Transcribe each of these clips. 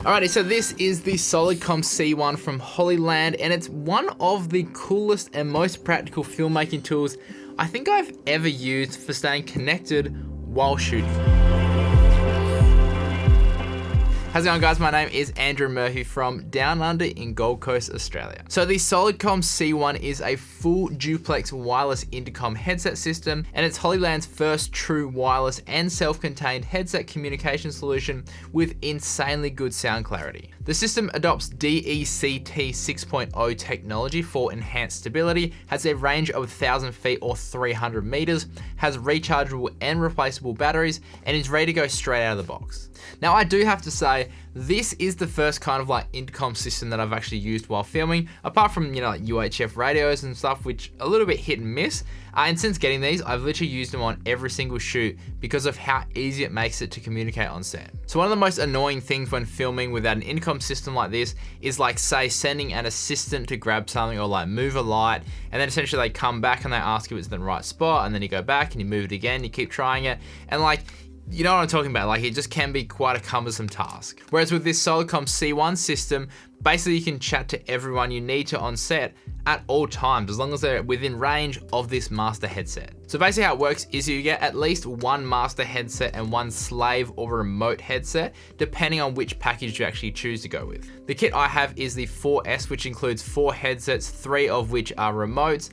Alrighty, so this is the Solidcom C1 from Hollyland, and it's one of the coolest and most practical filmmaking tools I think I've ever used for staying connected while shooting. How's it going, guys? My name is Andrew Murphy from Down Under in Gold Coast, Australia. So the Solidcom C1 is a full duplex wireless intercom headset system, and it's Hollyland's first true wireless and self-contained headset communication solution with insanely good sound clarity. The system adopts DECT 6.0 technology for enhanced stability, has a range of 1,000 feet or 300 meters, has rechargeable and replaceable batteries, and is ready to go straight out of the box. Now, I do have to say, this is the first kind of like intercom system that I've actually used while filming, apart from, like UHF radios and stuff, which are a little bit hit and miss. And since getting these, I've literally used them on every single shoot because of how easy it makes it to communicate on set. So one of the most annoying things when filming without an intercom system like this is, like, say, sending an assistant to grab something or like move a light, and then essentially they come back and they ask you if it's in the right spot, and then you go back and you move it again, you keep trying it, and like, you know what I'm talking about, like it just can be quite a cumbersome task. Whereas with this Solidcom C1 system, basically you can chat to everyone you need to on set at all times, as long as they're within range of this master headset. So basically how it works is you get at least one master headset and one slave or remote headset, depending on which package you actually choose to go with. The kit I have is the 4S, which includes 4 headsets, 3 of which are remotes,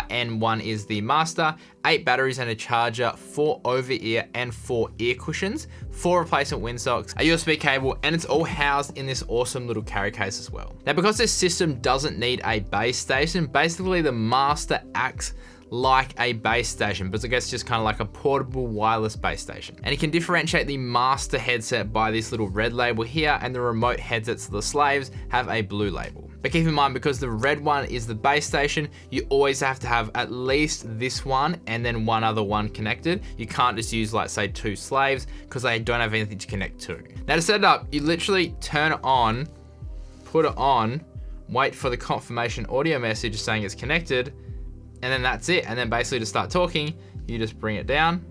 and 1 is the master, 8 batteries and a charger, 4 over-ear and 4 ear cushions, 4 replacement windsocks, a USB cable, and it's all housed in this awesome little carry case as well. Now, because this system doesn't need a base station, basically the master acts like a base station, but I guess just kind of like a portable wireless base station. And you can differentiate the master headset by this little red label here, and the remote headsets, the slaves, have a blue label. But keep in mind, because the red one is the base station, you always have to have at least this one and then one other one connected. You can't just use, like, say, 2 slaves, because they don't have anything to connect to. Now, to set it up, you literally turn it on, put it on, wait for the confirmation audio message saying it's connected, and then that's it. And then basically to start talking, you just bring it down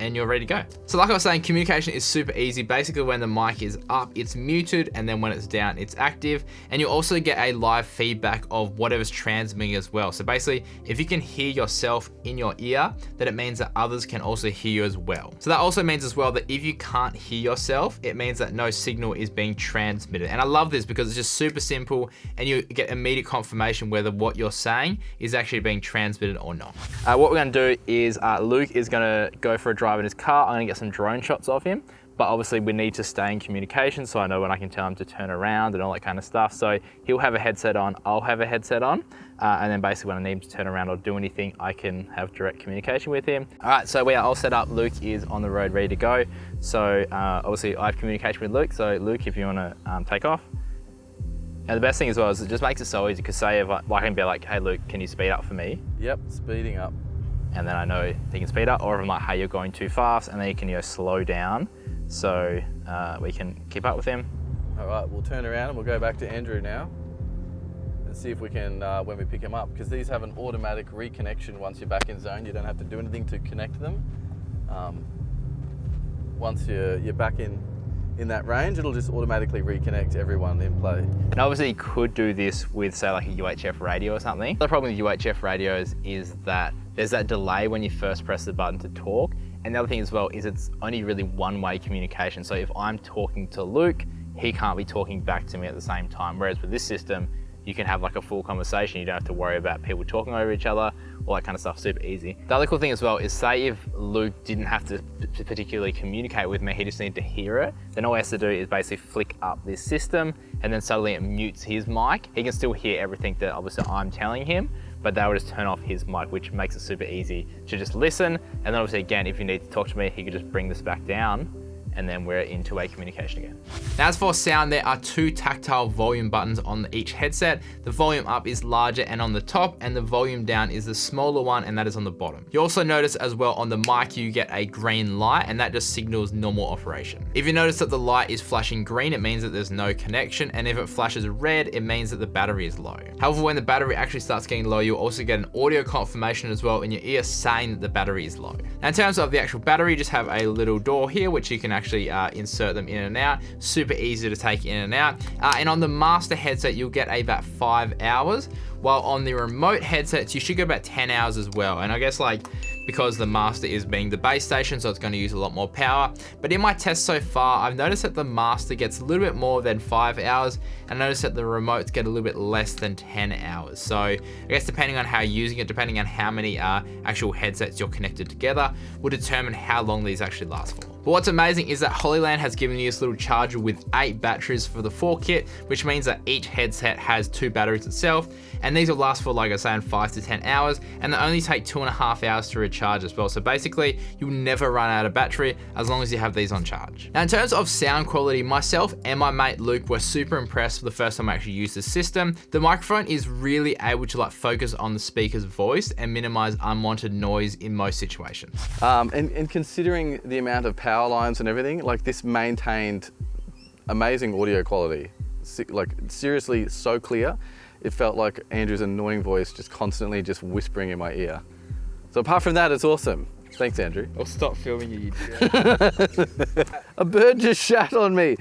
and you're ready to go. So like I was saying, communication is super easy. Basically when the mic is up, it's muted, and then when it's down, it's active. And you also get a live feedback of whatever's transmitting as well. So basically, if you can hear yourself in your ear, then it means that others can also hear you as well. So that also means as well that if you can't hear yourself, it means that no signal is being transmitted. And I love this because it's just super simple, and you get immediate confirmation whether what you're saying is actually being transmitted or not. What we're gonna do is Luke is gonna go for a drive in his car. I'm gonna get some drone shots of him, but obviously we need to stay in communication, so I know when I can tell him to turn around and all that kind of stuff. So he'll have a headset on, I'll have a headset on, and then basically when I need him to turn around or do anything, I can have direct communication with him. All right, so we are all set up. Luke is on the road ready to go. So obviously I have communication with Luke, so Luke, if you wanna take off. And the best thing as well is it just makes it so easy, because say if I can be like, hey Luke, can you speed up for me? Yep, speeding up. And then I know he can speed up, or if I'm like, hey, you're going too fast, and then he can slow down, so we can keep up with him. All right, we'll turn around and we'll go back to Andrew now and see if we can, when we pick him up, because these have an automatic reconnection once you're back in zone. You don't have to do anything to connect them. Once you're back in that range, it'll just automatically reconnect everyone in play. And obviously you could do this with, say, like a UHF radio or something. The problem with UHF radios is that there's that delay when you first press the button to talk. And the other thing as well is it's only really one-way communication. So if I'm talking to Luke, he can't be talking back to me at the same time. Whereas with this system, you can have like a full conversation. You don't have to worry about people talking over each other, all that kind of stuff, super easy. The other cool thing as well is, say if Luke didn't have to particularly communicate with me, he just needed to hear it, then all he has to do is basically flick up this system, and then suddenly it mutes his mic. He can still hear everything that obviously I'm telling him, but that will just turn off his mic, which makes it super easy to just listen. And then obviously again, if you need to talk to me, he could just bring this back down, and then we're in two-way communication again. Now, as for sound, there are 2 tactile volume buttons on each headset. The volume up is larger and on the top, and the volume down is the smaller one, and that is on the bottom. You also notice as well on the mic, you get a green light, and that just signals normal operation. If you notice that the light is flashing green, it means that there's no connection, and if it flashes red, it means that the battery is low. However, when the battery actually starts getting low, you'll also get an audio confirmation as well in your ear saying that the battery is low. Now, in terms of the actual battery, you just have a little door here, which you can actually insert them in and out. Super easy to take in and out. And on the master headset, you'll get about 5 hours, while on the remote headsets, you should get about 10 hours as well. And I guess like, because the master is being the base station, so it's going to use a lot more power. But in my test so far, I've noticed that the master gets a little bit more than 5 hours, and I noticed that the remotes get a little bit less than 10 hours. So I guess depending on how you're using it, depending on how many actual headsets you're connected together, will determine how long these actually last for. But what's amazing is that Hollyland has given you this little charger with 8 batteries for the 4 kit, which means that each headset has 2 batteries itself, and these will last for, like I say, 5 to 10 hours, and they only take 2.5 hours to recharge as well. So basically, you'll never run out of battery as long as you have these on charge. Now, in terms of sound quality, myself and my mate Luke were super impressed the first time I actually used this system. The microphone is really able to like focus on the speaker's voice and minimize unwanted noise in most situations. And considering the amount of power lines and everything, like this maintained amazing audio quality. Like seriously, so clear. It felt like Andrew's annoying voice just constantly just whispering in my ear. So apart from that, it's awesome. Thanks, Andrew. I'll stop filming you idiot. A bird just shat on me.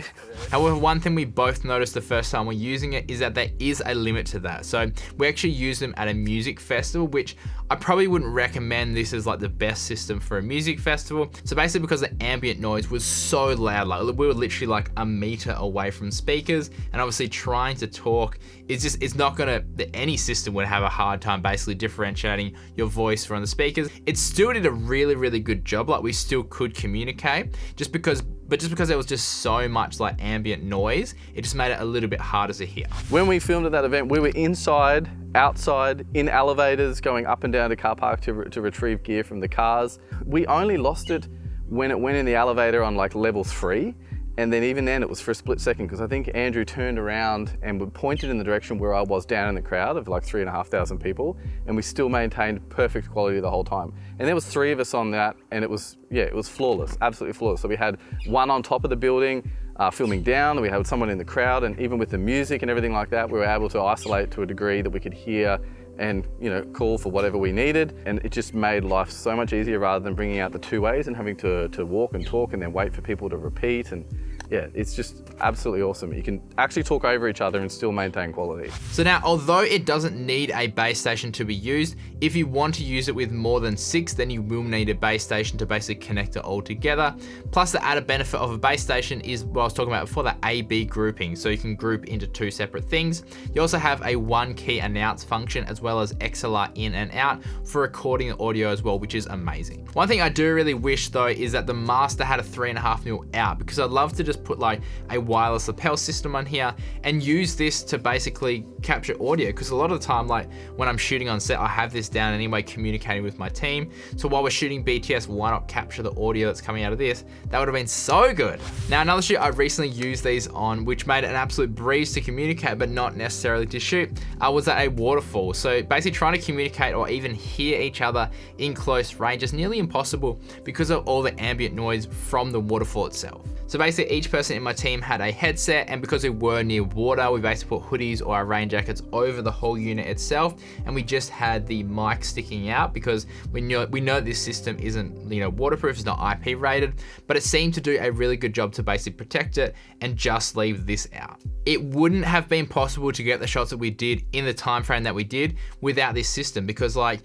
However, one thing we both noticed the first time we're using it is that there is a limit to that. So we actually use them at a music festival, which I probably wouldn't recommend this as like the best system for a music festival. So basically because the ambient noise was so loud, like we were literally like a meter away from speakers, and obviously trying to talk, it's not gonna, any system would have a hard time basically differentiating your voice from the speakers. It still did a really good job, like we still could communicate, just because there was just so much like ambient noise, it just made it a little bit harder to hear. When we filmed at that event, we were inside, outside, in elevators, going up and down to car park to retrieve gear from the cars. We only lost it when it went in the elevator on like level 3. And then even then it was for a split second, because I think Andrew turned around and pointed in the direction where I was down in the crowd of like 3,500 people, and we still maintained perfect quality the whole time. And there was 3 of us on that, and it was flawless, absolutely flawless. So we had one on top of the building, filming down, and we had someone in the crowd, and even with the music and everything like that, we were able to isolate to a degree that we could hear and call for whatever we needed, and it just made life so much easier rather than bringing out the 2 ways and having to walk and talk and then wait for people to repeat. And yeah, it's just absolutely awesome. You can actually talk over each other and still maintain quality. So now, although it doesn't need a base station to be used, if you want to use it with more than 6, then you will need a base station to basically connect it all together. Plus, the added benefit of a base station is what I was talking about before, the A/B grouping. So you can group into 2 separate things. You also have a 1 key announce function, as well as XLR in and out for recording the audio as well, which is amazing. One thing I do really wish though is that the master had a 3.5mm out, because I'd love to just put like a wireless lapel system on here and use this to basically capture audio, because a lot of the time, like when I'm shooting on set, I have this down anyway, communicating with my team. So while we're shooting BTS, why not capture the audio that's coming out of this? That would have been so good. Now, another shoot I recently used these on, which made it an absolute breeze to communicate but not necessarily to shoot, was at a waterfall. So basically trying to communicate or even hear each other in close range is nearly impossible because of all the ambient noise from the waterfall itself. So basically each person in my team had a headset, and because we were near water, we basically put hoodies or our rain jackets over the whole unit itself, and we just had the mic sticking out because we know this system isn't waterproof, it's not IP rated, but it seemed to do a really good job to basically protect it and just leave this out. It wouldn't have been possible to get the shots that we did in the time frame that we did without this system, because like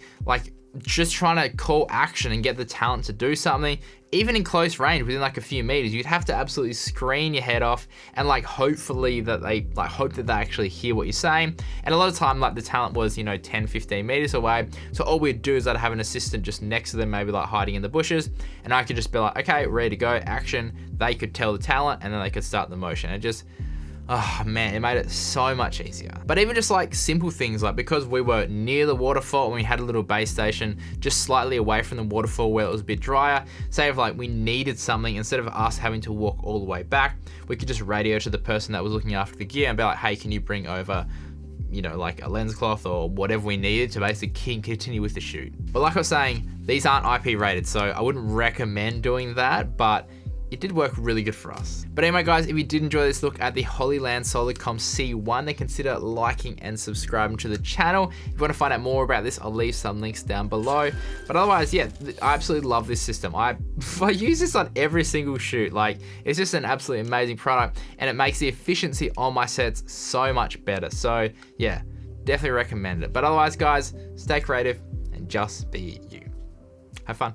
just trying to call action and get the talent to do something, even in close range within like a few meters, you'd have to absolutely screen your head off and like hopefully that they actually hear what you're saying. And a lot of time, like the talent was 10-15 meters away, so all we'd do is I'd have an assistant just next to them, maybe like hiding in the bushes, and I could just be like, okay, ready to go, action. They could tell the talent and then they could start the motion. And just, oh man, it made it so much easier. But even just like simple things, like because we were near the waterfall and we had a little base station just slightly away from the waterfall where it was a bit drier, say if like we needed something, instead of us having to walk all the way back, we could just radio to the person that was looking after the gear and be like, hey, can you bring over like a lens cloth or whatever we needed to basically continue with the shoot. But like I was saying, these aren't IP rated, so I wouldn't recommend doing that, but it did work really good for us. But anyway guys, if you did enjoy this look at the Hollyland Solidcom C1, then consider liking and subscribing to the channel. If you want to find out more about this, I'll leave some links down below. But otherwise, yeah, I absolutely love this system. I use this on every single shoot. Like, it's just an absolutely amazing product, and it makes the efficiency on my sets so much better. So yeah, definitely recommend it. But otherwise guys, stay creative and just be you. Have fun.